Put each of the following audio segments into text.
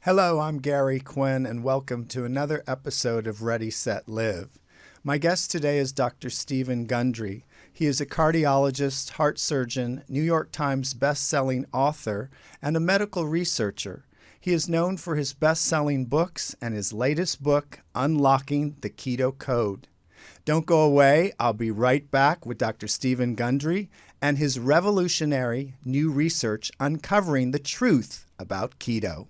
Hello, I'm Gary Quinn, and welcome to another episode of Ready, Set, Live. My guest today is Dr. Stephen Gundry. He is a cardiologist, heart surgeon, New York Times best-selling author, and a medical researcher. He is known for his best-selling books and his latest book, Unlocking the Keto Code. Don't go away. I'll be right back with Dr. Stephen Gundry and his revolutionary new research uncovering the truth about keto.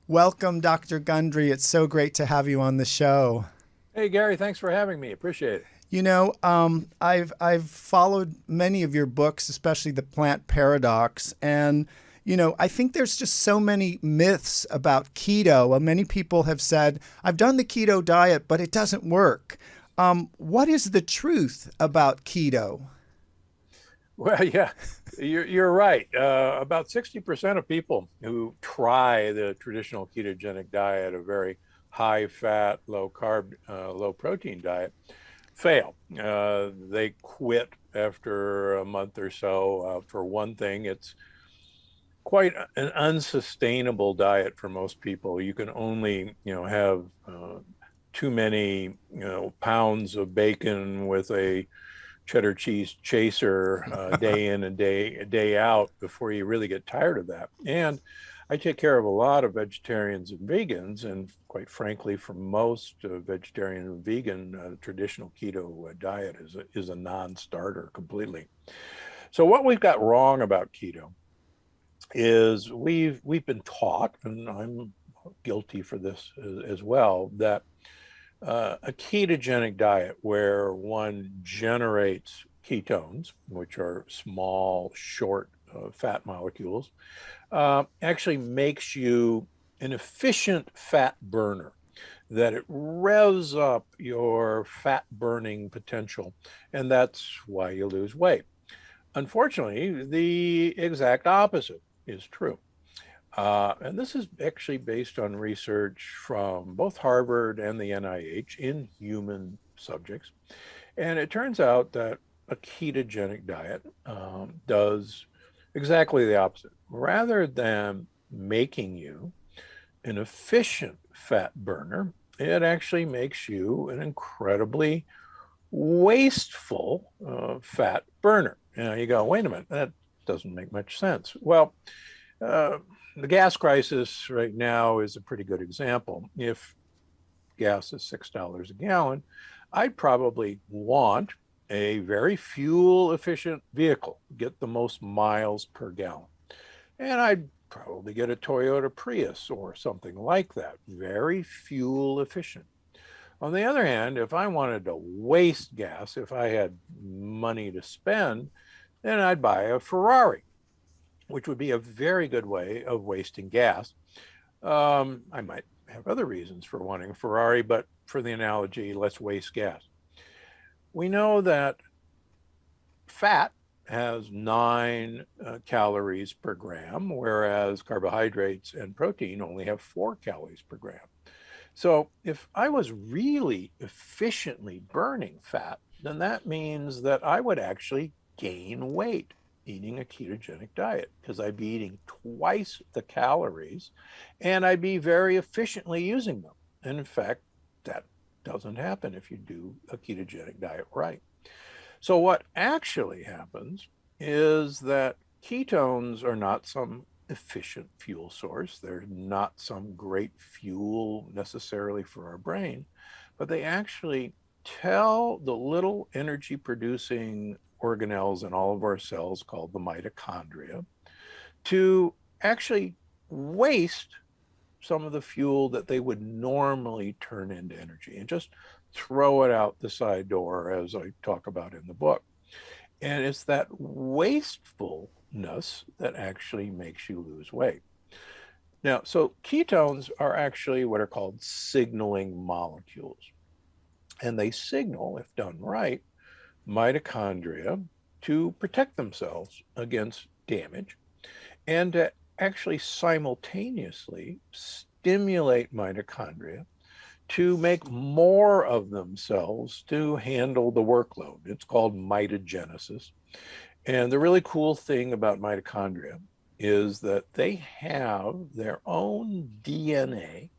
Welcome, Dr. Gundry. It's so great to have you on the show. Hey, Gary, thanks for having me. Appreciate it. I've followed many of your books, especially The Plant Paradox, and I think there's just so many myths about keto. Many people have said, "I've done the keto diet, but it doesn't work." What is the truth about keto? Well, yeah, you're right. About 60% of people who try the traditional ketogenic diet, a very high fat, low carb, low protein diet, fail. They quit after a month or so. For one thing, it's quite an unsustainable diet for most people. You can only, have too many, pounds of bacon with a cheddar cheese chaser day in and day out before you really get tired of that. And I take care of a lot of vegetarians and vegans, and quite frankly, for most vegetarian and vegan, traditional keto diet is a non-starter completely. So what we've got wrong about keto is we've been taught, and I'm guilty for this as well, that a ketogenic diet where one generates ketones, which are small, short fat molecules, actually makes you an efficient fat burner, that it revs up your fat burning potential, and that's why you lose weight. Unfortunately, the exact opposite is true. And this is actually based on research from both Harvard and the NIH in human subjects. And it turns out that a ketogenic diet does exactly the opposite. Rather than making you an efficient fat burner, it actually makes you an incredibly wasteful fat burner. You go, wait a minute, that doesn't make much sense. Well, the gas crisis right now is a pretty good example. If gas is $6 a gallon, I'd probably want a very fuel efficient vehicle, get the most miles per gallon. And I'd probably get a Toyota Prius or something like that, very fuel efficient. On the other hand, if I wanted to waste gas, if I had money to spend, then I'd buy a Ferrari, which would be a very good way of wasting gas. I might have other reasons for wanting a Ferrari, but for the analogy, let's waste gas. We know that fat has 9 calories per gram, whereas carbohydrates and protein only have 4 calories per gram. So if I was really efficiently burning fat, then that means that I would actually gain weight eating a ketogenic diet, because I'd be eating twice the calories and I'd be very efficiently using them. And in fact, that doesn't happen if you do a ketogenic diet right. So what actually happens is that ketones are not some efficient fuel source. They're not some great fuel necessarily for our brain, but they actually tell the little energy producing organelles in all of our cells called the mitochondria to actually waste some of the fuel that they would normally turn into energy and just throw it out the side door, as I talk about in the book. And it's that wastefulness that actually makes you lose weight. Now, so ketones are actually what are called signaling molecules. And they signal, if done right, mitochondria to protect themselves against damage and to actually simultaneously stimulate mitochondria to make more of themselves to handle the workload. It's called mitogenesis. And the really cool thing about mitochondria is that they have their own DNA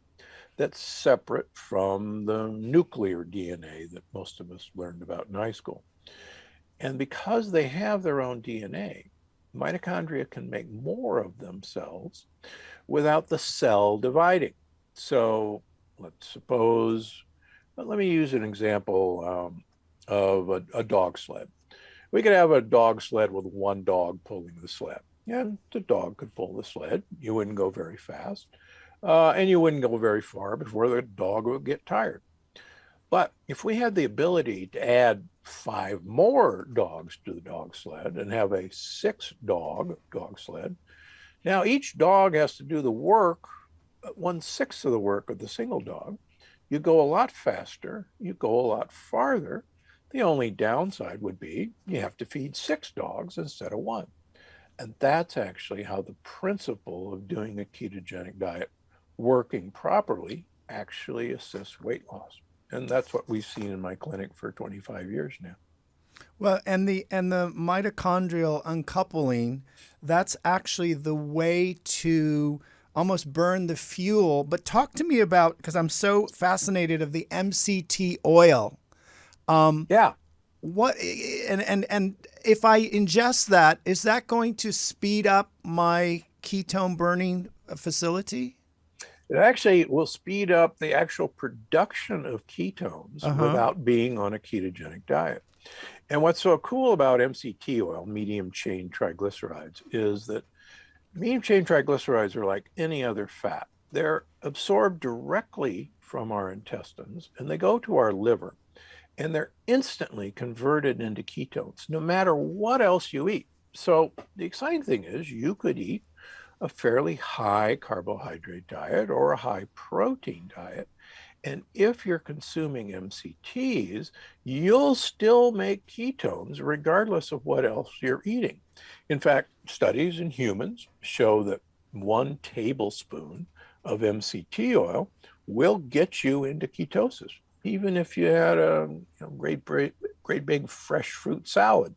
that's separate from the nuclear DNA that most of us learned about in high school. And because they have their own DNA, mitochondria can make more of themselves without the cell dividing. So let's suppose, let me use an example of a dog sled. We could have a dog sled with one dog pulling the sled. And the dog could pull the sled. You wouldn't go very fast. And you wouldn't go very far before the dog would get tired. But if we had the ability to add 5 more dogs to the dog sled and have a 6-dog sled, now each dog has to do the work, 1/6 of the work of the single dog. You go a lot faster, you go a lot farther. The only downside would be you have to feed 6 dogs instead of 1. And that's actually how the principle of doing a ketogenic diet working properly actually assists weight loss. And that's what we've seen in my clinic for 25 years now. Well, and the mitochondrial uncoupling, that's actually the way to almost burn the fuel. But talk to me about, because I'm so fascinated of the MCT oil. Yeah. What and if I ingest that, is that going to speed up my ketone burning facility? It actually will speed up the actual production of ketones without being on a ketogenic diet. And what's so cool about MCT oil, medium chain triglycerides, is that medium chain triglycerides are like any other fat. They're absorbed directly from our intestines and they go to our liver and they're instantly converted into ketones, no matter what else you eat. So the exciting thing is you could eat a fairly high carbohydrate diet or a high protein diet. And if you're consuming MCTs, you'll still make ketones regardless of what else you're eating. In fact, studies in humans show that 1 tablespoon of MCT oil will get you into ketosis, even if you had a great big fresh fruit salad,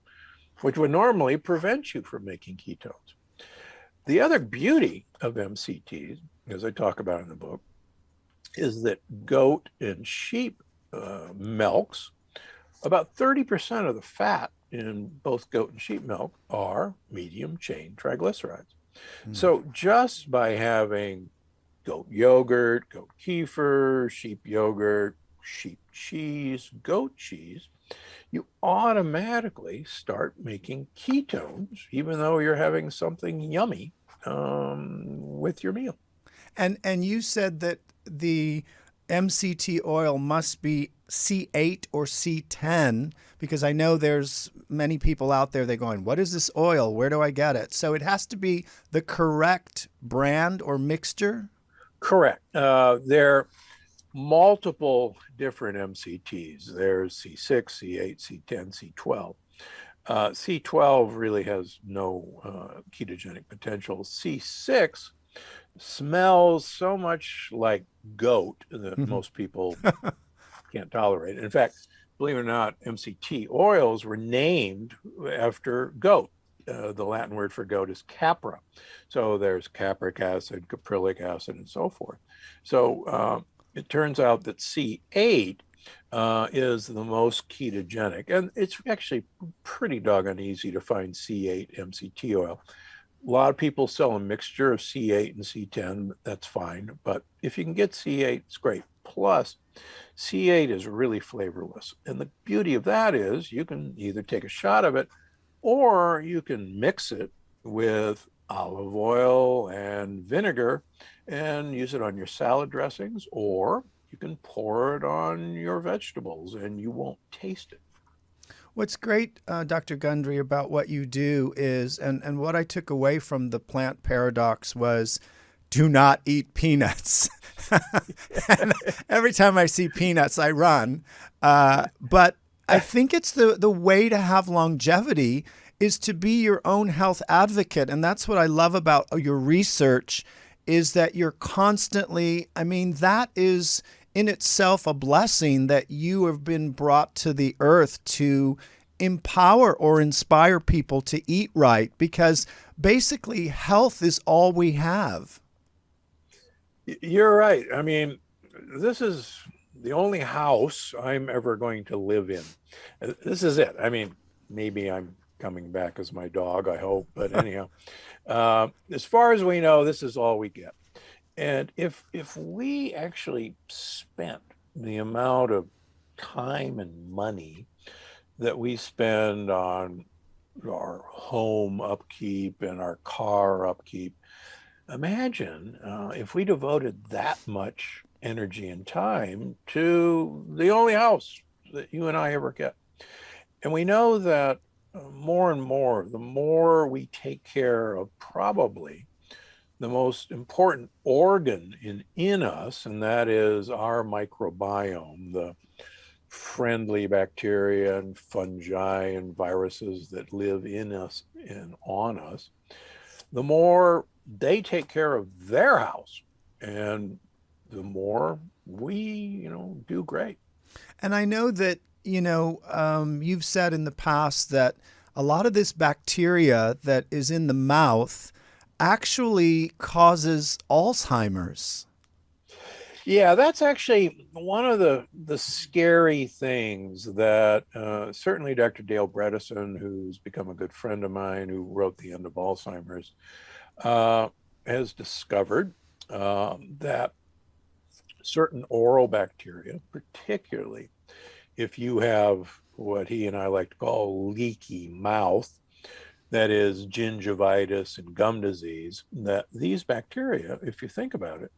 which would normally prevent you from making ketones. The other beauty of MCTs, as I talk about in the book, is that goat and sheep milks, about 30% of the fat in both goat and sheep milk are medium chain triglycerides. So just by having goat yogurt, goat kefir, sheep yogurt, sheep cheese, goat cheese, you automatically start making ketones, even though you're having something yummy with your meal. And you said that the MCT oil must be C8 or C10, because I know there's many people out there, they're going, what is this oil? Where do I get it? So it has to be the correct brand or mixture? Correct. There are multiple different MCTs. There's C6, C8, C10, C12. C12 really has no ketogenic potential. C6 smells so much like goat that most people can't tolerate it. In fact, believe it or not, MCT oils were named after goat. The Latin word for goat is capra. So there's capric acid, caprylic acid, and so forth. So it turns out that C8 is the most ketogenic. And it's actually pretty doggone easy to find C8 MCT oil. A lot of people sell a mixture of C8 and C10. That's fine. But if you can get C8, it's great. Plus, C8 is really flavorless. And the beauty of that is you can either take a shot of it or you can mix it with olive oil and vinegar and use it on your salad dressings, or you can pour it on your vegetables and you won't taste it. What's great, Dr. Gundry, about what you do is, and what I took away from the plant paradox was, do not eat peanuts. And every time I see peanuts, I run. But I think it's the way to have longevity is to be your own health advocate. And that's what I love about your research, is that you're constantly, I mean, that is in itself a blessing that you have been brought to the earth to empower or inspire people to eat right? Because basically health is all we have. You're right. I mean, this is the only house I'm ever going to live in. This is it. I mean, maybe I'm coming back as my dog, I hope. But anyhow, as far as we know, this is all we get. And if we actually spent the amount of time and money that we spend on our home upkeep and our car upkeep, imagine if we devoted that much energy and time to the only house that you and I ever get. And we know that more and more, the more we take care of probably the most important organ in us, and that is our microbiome, the friendly bacteria and fungi and viruses that live in us and on us, the more they take care of their house, and the more we, do great. And I know that, you've said in the past that a lot of this bacteria that is in the mouth actually causes Alzheimer's. Yeah, that's actually one of the scary things that certainly Dr. Dale Bredesen, who's become a good friend of mine, who wrote The End of Alzheimer's, has discovered that certain oral bacteria, particularly if you have what he and I like to call leaky mouth, that is gingivitis and gum disease, that these bacteria, if you think about it,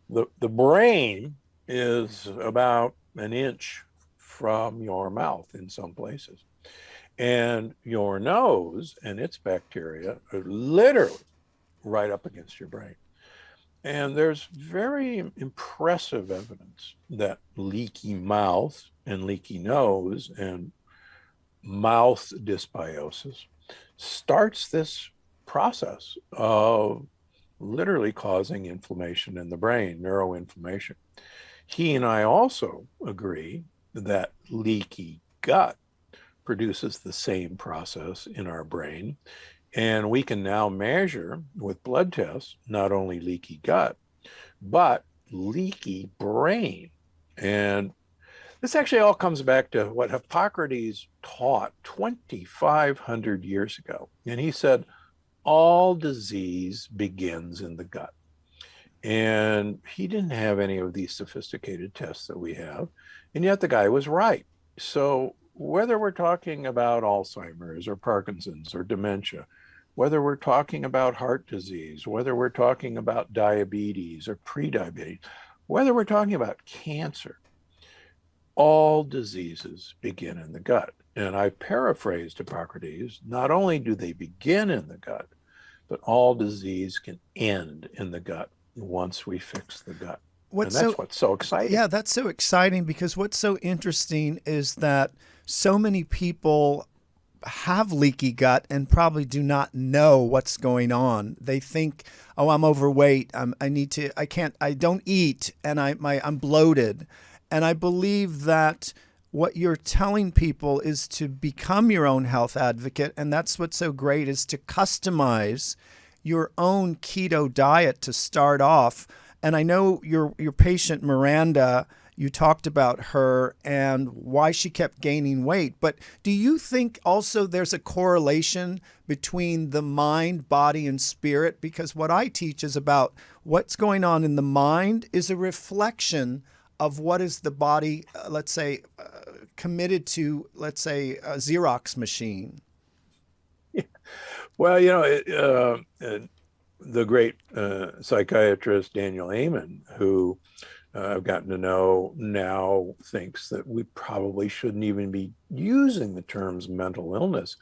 the brain is about an inch from your mouth in some places. And your nose and its bacteria are literally right up against your brain. And there's very impressive evidence that leaky mouth and leaky nose and mouth dysbiosis starts this process of literally causing inflammation in the brain, neuroinflammation. He and I also agree that leaky gut produces the same process in our brain. And we can now measure with blood tests not only leaky gut, but leaky brain. And this actually all comes back to what Hippocrates taught 2,500 years ago. And he said, all disease begins in the gut. And he didn't have any of these sophisticated tests that we have. And yet the guy was right. So whether we're talking about Alzheimer's or Parkinson's or dementia, whether we're talking about heart disease, whether we're talking about diabetes or prediabetes, whether we're talking about cancer, all diseases begin in the gut. And I paraphrased Hippocrates, not only do they begin in the gut, but all disease can end in the gut once we fix the gut. What's so exciting. Yeah, that's so exciting, because what's so interesting is that so many people have leaky gut and probably do not know what's going on. They think, oh, I'm overweight. I don't eat, and I'm bloated. And I believe that what you're telling people is to become your own health advocate. And that's what's so great, is to customize your own keto diet to start off. And I know your patient, Miranda, you talked about her and why she kept gaining weight. But do you think also there's a correlation between the mind, body, and spirit? Because what I teach is about what's going on in the mind is a reflection of what is the body, let's say, committed to, let's say, a Xerox machine. Yeah. Well, the great psychiatrist Daniel Amen, who I've gotten to know now, thinks that we probably shouldn't even be using the terms mental illness.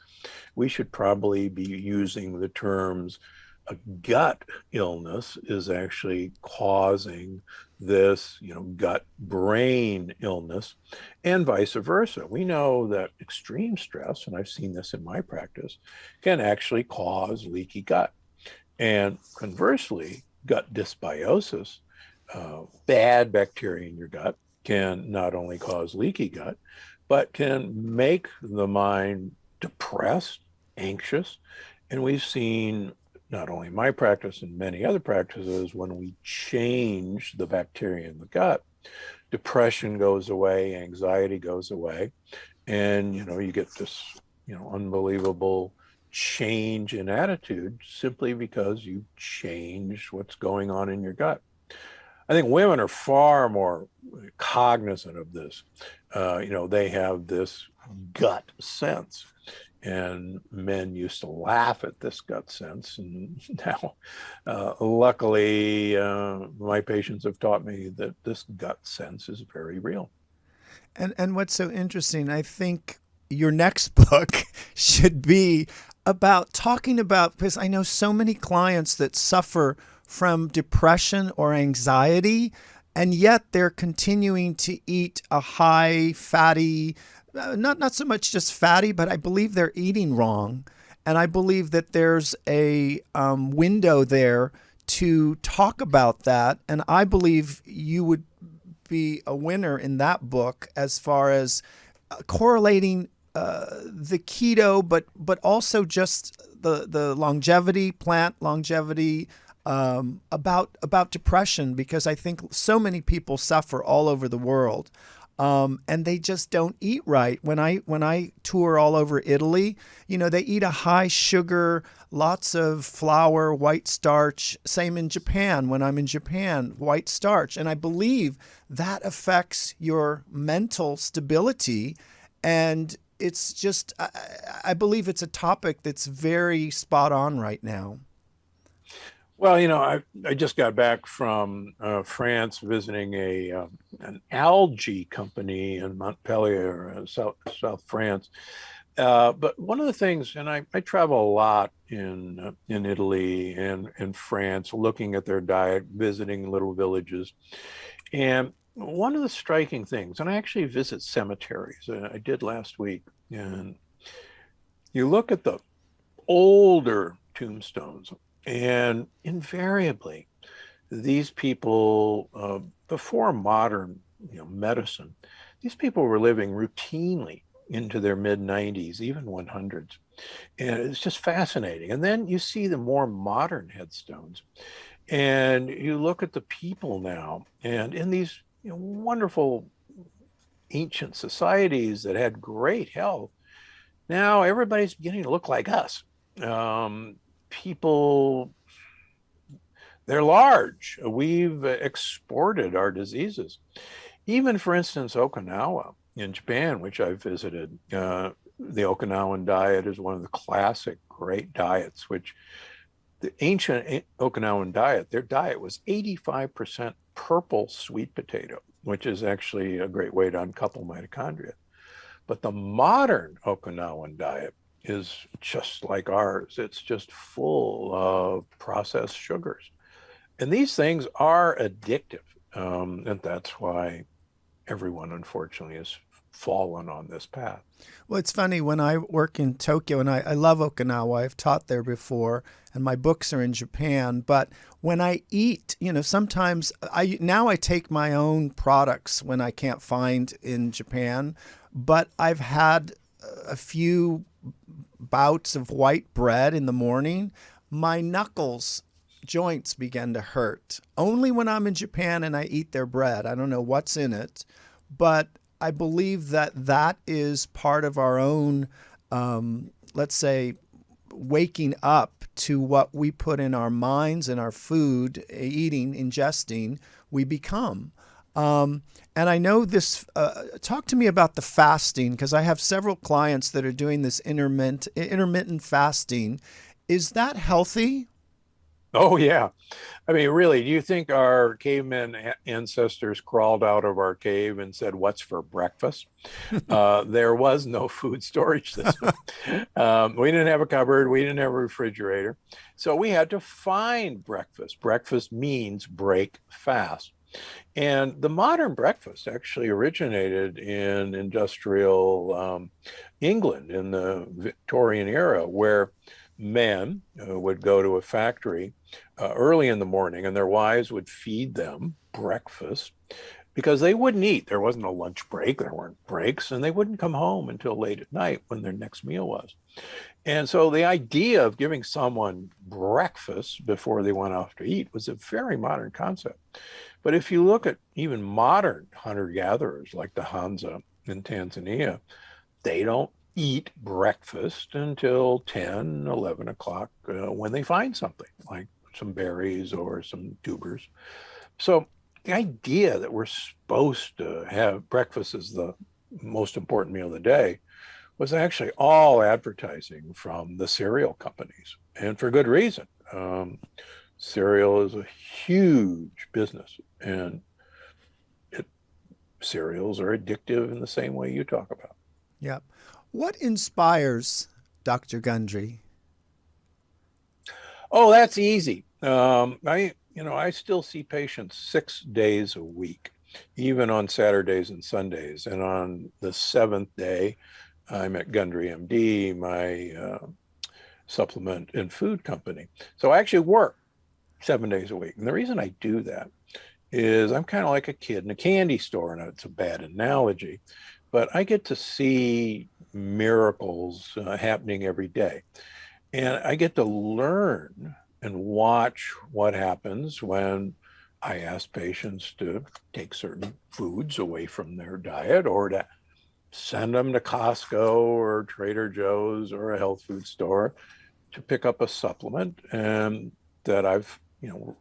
We should probably be using the terms a gut illness is actually causing this, gut brain illness, and vice versa. We know that extreme stress, and I've seen this in my practice, can actually cause leaky gut. And conversely, gut dysbiosis, bad bacteria in your gut, can not only cause leaky gut, but can make the mind depressed, anxious. And we've seen, not only my practice and many other practices, when we change the bacteria in the gut, depression goes away, anxiety goes away, and you get this unbelievable change in attitude simply because you change what's going on in your gut. I think women are far more cognizant of this. They have this gut sense, and men used to laugh at this gut sense. And now, luckily, my patients have taught me that this gut sense is very real. And what's so interesting, I think your next book should be about talking about, because I know so many clients that suffer from depression or anxiety, and yet they're continuing to eat a high fatty, not so much just fatty, but I believe they're eating wrong. And I believe that there's a window there to talk about that. And I believe you would be a winner in that book as far as correlating the keto, but also just the longevity, plant longevity, about depression, because I think so many people suffer all over the world. And they just don't eat right. When I tour all over Italy, they eat a high sugar, lots of flour, white starch. Same in Japan. When I'm in Japan, white starch. And I believe that affects your mental stability. And it's just, I believe it's a topic that's very spot on right now. Well, I just got back from France visiting an algae company in Montpellier, South France. But one of the things, and I travel a lot in Italy and in France, looking at their diet, visiting little villages, and one of the striking things, and I actually visit cemeteries. I did last week, and you look at the older tombstones. And invariably, these people, before modern, medicine, these people were living routinely into their mid 90s, even 100s. And it's just fascinating. And then you see the more modern headstones, and you look at the people now, and in these wonderful ancient societies that had great health, now everybody's beginning to look like us. People, they're large. We've exported our diseases. Even, for instance, Okinawa in Japan, which I've visited, the Okinawan diet is one of the classic great diets, which the ancient Okinawan diet, their diet was 85% purple sweet potato, which is actually a great way to uncouple mitochondria. But the modern Okinawan diet is just like ours. It's just full of processed sugars. And these things are addictive. And that's why everyone, unfortunately, has fallen on this path. Well, it's funny, when I work in Tokyo, and I love Okinawa, I've taught there before, and my books are in Japan. But when I eat, sometimes I take my own products when I can't find in Japan. But I've had a few bouts of white bread in the morning. My knuckles joints begin to hurt only when I'm in Japan and I eat their bread. I don't know what's in it, but I believe that is part of our own, let's say, waking up to what we put in our minds and our food, eating, ingesting, we become. And I know this, talk to me about the fasting, because I have several clients that are doing this intermittent fasting. Is that healthy? Oh, yeah. I mean, really, do you think our caveman ancestors crawled out of our cave and said, "What's for breakfast?" There was no food storage system. We didn't have a cupboard. We didn't have a refrigerator. So we had to find breakfast. Breakfast means break fast. And the modern breakfast actually originated in industrial England in the Victorian era, where men would go to a factory early in the morning, and their wives would feed them breakfast because they wouldn't eat. There wasn't a lunch break, there weren't breaks, and they wouldn't come home until late at night when their next meal was. And so the idea of giving someone breakfast before they went off to eat was a very modern concept. But if you look at even modern hunter-gatherers like the Hansa in Tanzania, they don't eat breakfast until 10, 11 o'clock when they find something like some berries or some tubers. So the idea that we're supposed to have breakfast as the most important meal of the day was actually all advertising from the cereal companies, and for good reason. Cereal is a huge business, and cereals are addictive in the same way you talk about. Yep. What inspires Dr. Gundry? Oh, that's easy. I still see patients 6 days a week, even on Saturdays and Sundays. And on the seventh day, I'm at Gundry MD, my supplement and food company. So I actually work 7 days a week. And the reason I do that is I'm kind of like a kid in a candy store, and it's a bad analogy, but I get to see miracles happening every day. And I get to learn and watch what happens when I ask patients to take certain foods away from their diet, or to send them to Costco or Trader Joe's or a health food store to pick up a supplement and that I've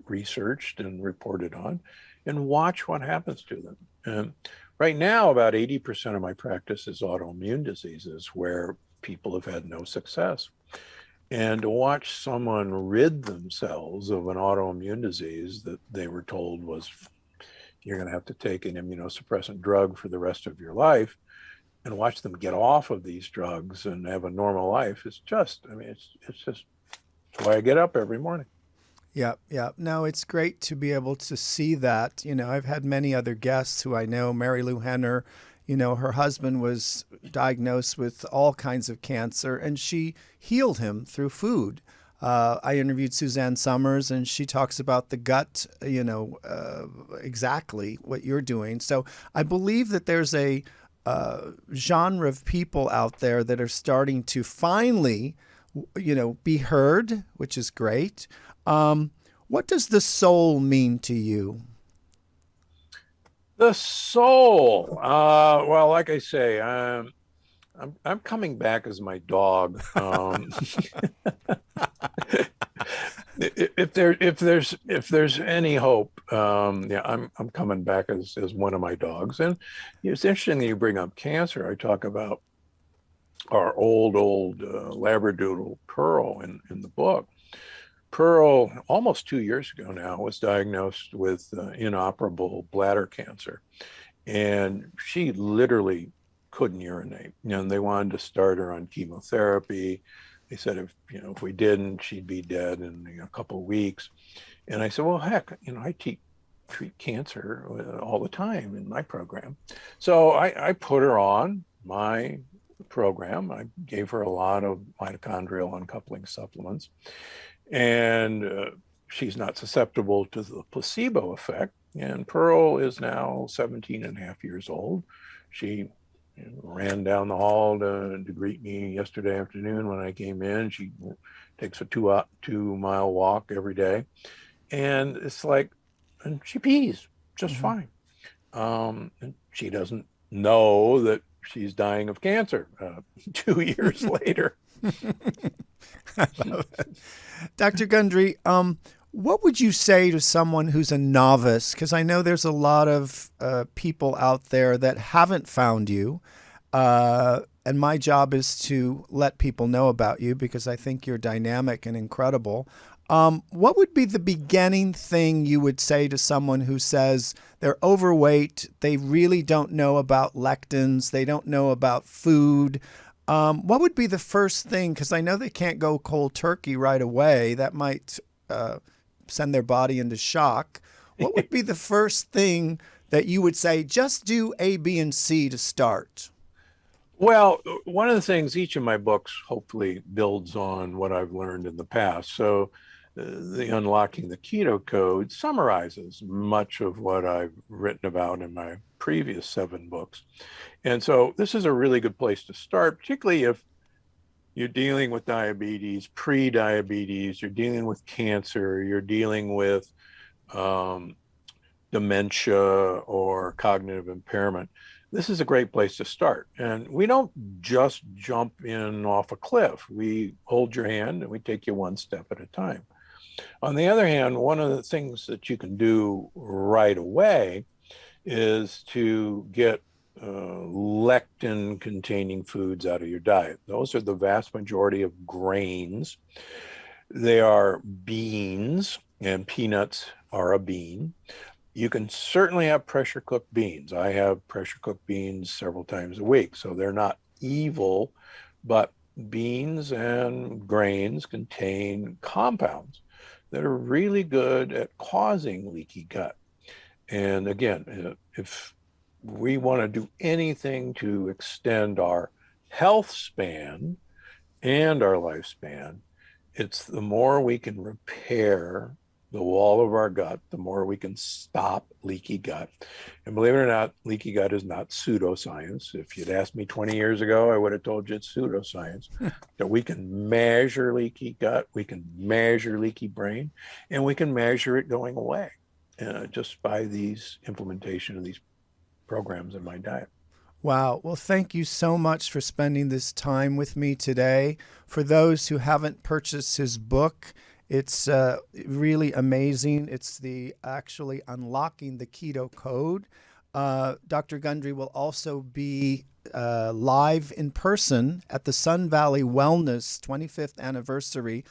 researched and reported on, and watch what happens to them. And right now, about 80% of my practice is autoimmune diseases where people have had no success. And to watch someone rid themselves of an autoimmune disease that they were told was, you're going to have to take an immunosuppressant drug for the rest of your life, and watch them get off of these drugs and have a normal life, is just, it's just why I get up every morning. Yeah, yeah. No, it's great to be able to see that. I've had many other guests who I know. Mary Lou Henner, her husband was diagnosed with all kinds of cancer, and she healed him through food. I interviewed Suzanne Summers, and she talks about the gut, exactly what you're doing. So I believe that there's a genre of people out there that are starting to finally, be heard, which is great. What does the soul mean to you? The soul. Well, like I say, I'm coming back as my dog. If there's any hope, I'm coming back as one of my dogs. And it's interesting that you bring up cancer. I talk about our old Labradoodle Pearl in the book. Pearl, almost 2 years ago now, was diagnosed with inoperable bladder cancer, and she literally couldn't urinate. And they wanted to start her on chemotherapy. They said if we didn't, she'd be dead in a couple of weeks. And I said, well, heck, I treat cancer all the time in my program. So I put her on my program. I gave her a lot of mitochondrial uncoupling supplements. And she's not susceptible to the placebo effect. And Pearl is now 17 and a half years old. She ran down the hall to greet me yesterday afternoon when I came in. She takes a 2-mile walk every day. And it's like, and she pees just fine. And she doesn't know that she's dying of cancer 2 years later. I love it. Dr. Gundry, what would you say to someone who's a novice? Because I know there's a lot of people out there that haven't found you. And my job is to let people know about you because I think you're dynamic and incredible. What would be the beginning thing you would say to someone who says they're overweight, they really don't know about lectins, they don't know about food? What would be the first thing? Because I know they can't go cold turkey right away. That might send their body into shock. What would be the first thing that you would say, just do A, B, and C to start? Well, one of the things each of my books hopefully builds on what I've learned in the past. So the Unlocking the Keto Code summarizes much of what I've written about in my previous 7 books. And so this is a really good place to start, particularly if you're dealing with diabetes, pre-diabetes, you're dealing with cancer, you're dealing with dementia or cognitive impairment. This is a great place to start. And we don't just jump in off a cliff. We hold your hand and we take you one step at a time. On the other hand, one of the things that you can do right away is to get lectin-containing foods out of your diet. Those are the vast majority of grains. They are beans, and peanuts are a bean. You can certainly have pressure cooked beans. I have pressure cooked beans several times a week, so they're not evil, but beans and grains contain compounds that are really good at causing leaky gut. And again, if we want to do anything to extend our health span and our lifespan, it's the more we can repair the wall of our gut, the more we can stop leaky gut. And believe it or not, leaky gut is not pseudoscience. If you'd asked me 20 years ago, I would have told you it's pseudoscience. That we can measure leaky gut, we can measure leaky brain, and we can measure it going away just by these implementation of these programs in my diet. Wow. Well, thank you so much for spending this time with me today. For those who haven't purchased his book, it's really amazing. It's actually Unlocking the Keto Code. Dr. Gundry will also be live in person at the Sun Valley Wellness 25th anniversary.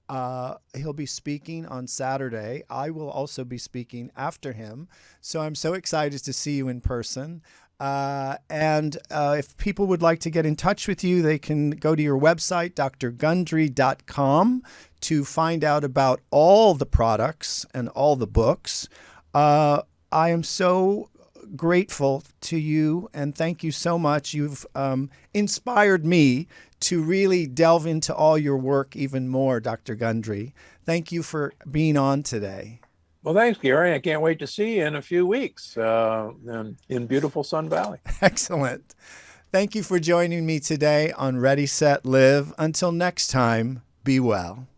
He'll be speaking on Saturday. I will also be speaking after him. So I'm so excited to see you in person. And if people would like to get in touch with you, they can go to your website, drgundry.com, to find out about all the products and all the books. I am so grateful to you, and thank you so much. You've inspired me to really delve into all your work even more, Dr. Gundry. Thank you for being on today. Well, thanks, Gary. I can't wait to see you in a few weeks in beautiful Sun Valley. Excellent. Thank you for joining me today on Ready, Set, Live. Until next time, be well.